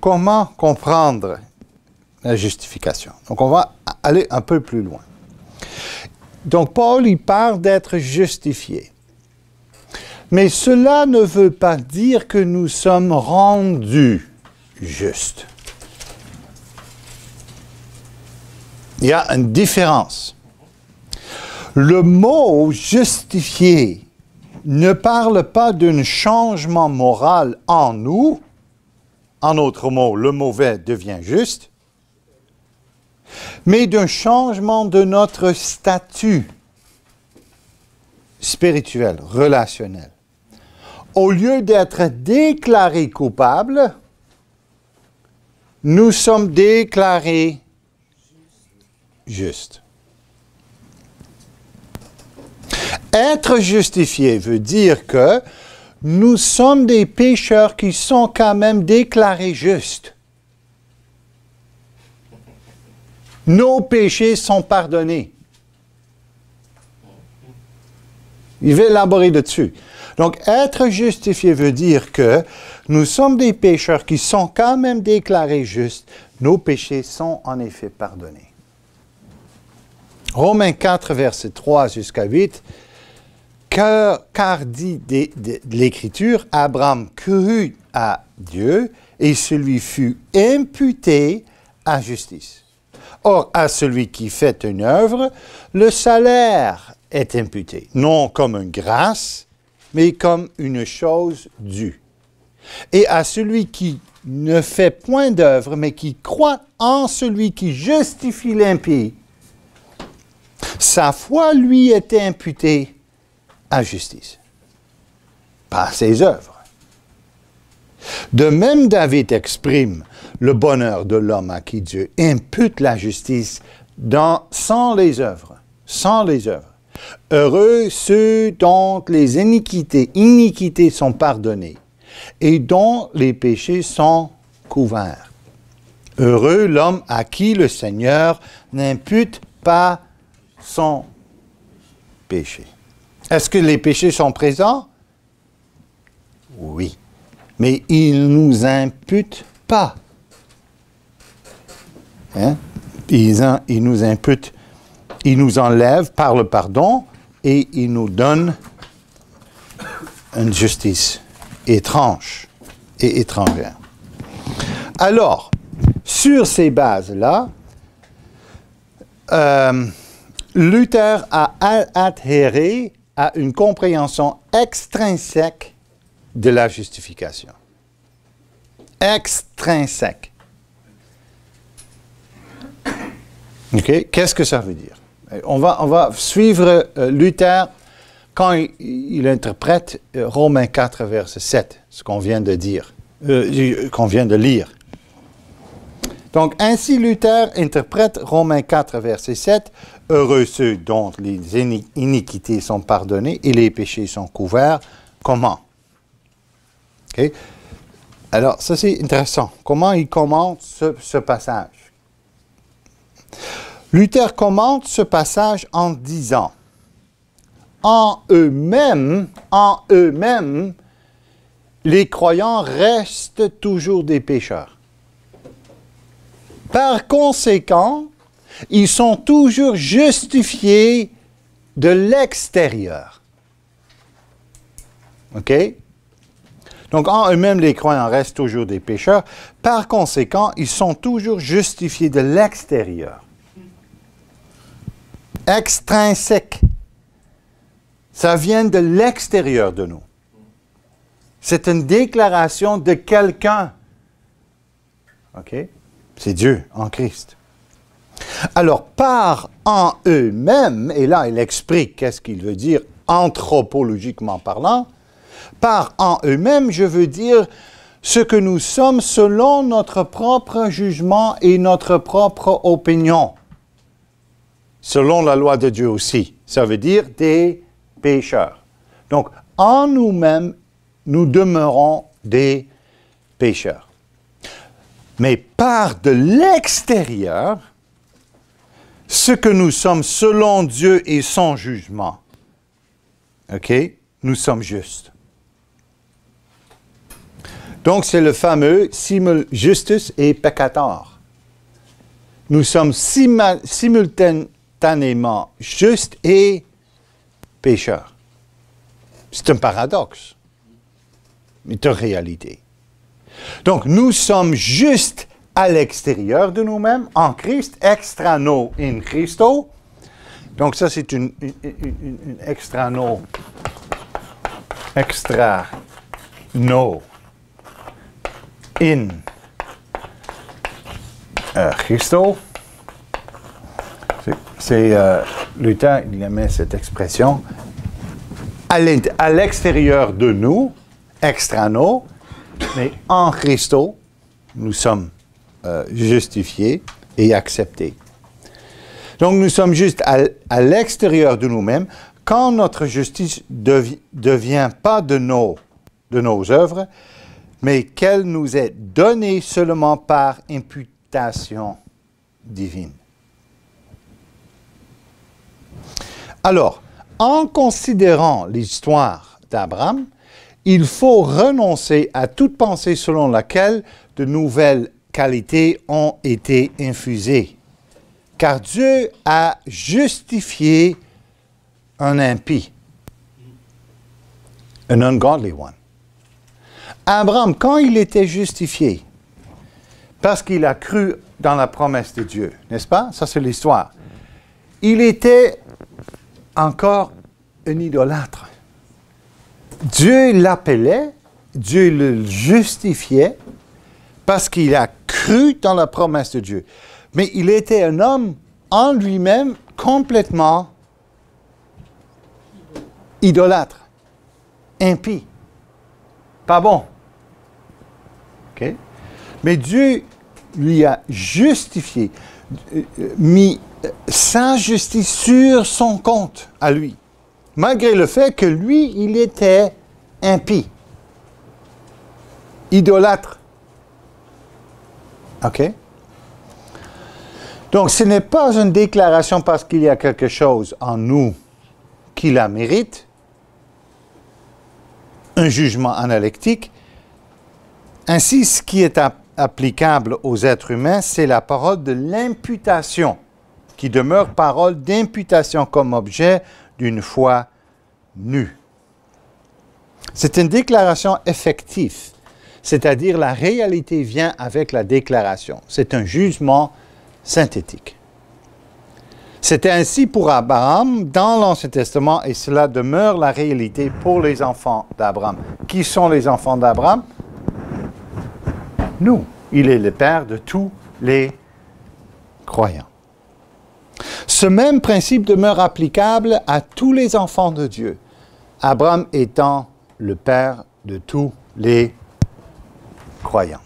comment comprendre la justification? Donc, on va aller un peu plus loin. Donc, Paul, il parle d'être justifié. Mais cela ne veut pas dire que nous sommes rendus justes. Il y a une différence. Le mot « justifié » ne parle pas d'un changement moral en nous. En d'autres mots, le mauvais devient juste, mais d'un changement de notre statut spirituel, relationnel. Au lieu d'être déclarés coupables, nous sommes déclarés justes. Être justifié veut dire que nous sommes des pécheurs qui sont quand même déclarés justes. Nos péchés sont pardonnés. Il va élaborer dessus. Donc, être justifié veut dire que nous sommes des pécheurs qui sont quand même déclarés justes. Nos péchés sont en effet pardonnés. Romains 4, versets 3 jusqu'à 8. Car dit de l'Écriture, Abraham crut à Dieu et celui fut imputé à justice. Or, à celui qui fait une œuvre, le salaire est imputé, non comme une grâce, mais comme une chose due. Et à celui qui ne fait point d'œuvre, mais qui croit en celui qui justifie l'impie, sa foi lui était imputée à justice, par ses œuvres. De même, David exprime le bonheur de l'homme à qui Dieu impute la justice sans les œuvres. Sans les œuvres. Heureux ceux dont les iniquités sont pardonnées et dont les péchés sont couverts. Heureux l'homme à qui le Seigneur n'impute pas son péché. Est-ce que les péchés sont présents? Oui. Mais ils ne nous imputent pas. Hein? Ils nous imputent, ils nous enlèvent par le pardon et ils nous donnent une justice étrange et étrangère. Alors, sur ces bases-là, Luther a adhéré à une compréhension extrinsèque de la justification. Extrinsèque. OK? Qu'est-ce que ça veut dire? On va suivre Luther quand il interprète Romains 4, verset 7, ce qu'on vient de dire, qu'on vient de lire. Donc, ainsi Luther interprète Romains 4, verset 7, « Heureux ceux dont les iniquités sont pardonnées et les péchés sont couverts. » Comment? Okay? Alors, ça c'est intéressant. Comment il commente ce passage? Luther commente ce passage en disant, en eux-mêmes, les croyants restent toujours des pécheurs. Par conséquent, ils sont toujours justifiés de l'extérieur. OK? Donc, en eux-mêmes, les croyants restent toujours des pécheurs. Par conséquent, ils sont toujours justifiés de l'extérieur. Extrinsèque. Ça vient de l'extérieur de nous. C'est une déclaration de quelqu'un. OK? C'est Dieu en Christ. Alors, par en eux-mêmes, et là, il explique qu'est-ce qu'il veut dire anthropologiquement parlant, par en eux-mêmes, je veux dire ce que nous sommes selon notre propre jugement et notre propre opinion. Selon la loi de Dieu aussi. Ça veut dire des pécheurs. Donc, en nous-mêmes, nous demeurons des pécheurs. Mais par de l'extérieur, ce que nous sommes selon Dieu et son jugement, OK, nous sommes justes. Donc c'est le fameux simul justus et peccator. Nous sommes simultanément justes et pécheurs. C'est un paradoxe, mais c'est une réalité. Donc nous sommes justes à l'extérieur de nous-mêmes, en Christ, extra nos in Christo. Donc ça c'est une extra nos in Christo. C'est Luther, il aimait cette expression. À l'extérieur de nous, extra nos, mais en Christo, nous sommes justifiés et acceptés. Donc nous sommes juste à l'extérieur de nous-mêmes quand notre justice ne devient pas de nos œuvres, mais qu'elle nous est donnée seulement par imputation divine. Alors, en considérant l'histoire d'Abraham, il faut renoncer à toute pensée selon laquelle de nouvelles qualités ont été infusées. Car Dieu a justifié un impie, un ungodly one. Abraham, quand il était justifié, parce qu'il a cru dans la promesse de Dieu, n'est-ce pas? Ça, c'est l'histoire. Il était encore un idolâtre. Dieu l'appelait, Dieu le justifiait, parce qu'il a cru dans la promesse de Dieu. Mais il était un homme en lui-même complètement idolâtre, impie, pas bon. Okay? Mais Dieu lui a justifié, mis sa justice sur son compte à lui, malgré le fait que lui, il était impie, idolâtre. OK? Donc, ce n'est pas une déclaration parce qu'il y a quelque chose en nous qui la mérite, un jugement analytique. Ainsi, ce qui est applicable aux êtres humains, c'est la parole de l'imputation, qui demeure parole d'imputation comme objet d'une foi nue. C'est une déclaration effective, c'est-à-dire la réalité vient avec la déclaration. C'est un jugement synthétique. C'était ainsi pour Abraham dans l'Ancien Testament et cela demeure la réalité pour les enfants d'Abraham. Qui sont les enfants d'Abraham? Nous. Il est le Père de tous les croyants. Ce même principe demeure applicable à tous les enfants de Dieu, Abraham étant le Père de tous les croyants.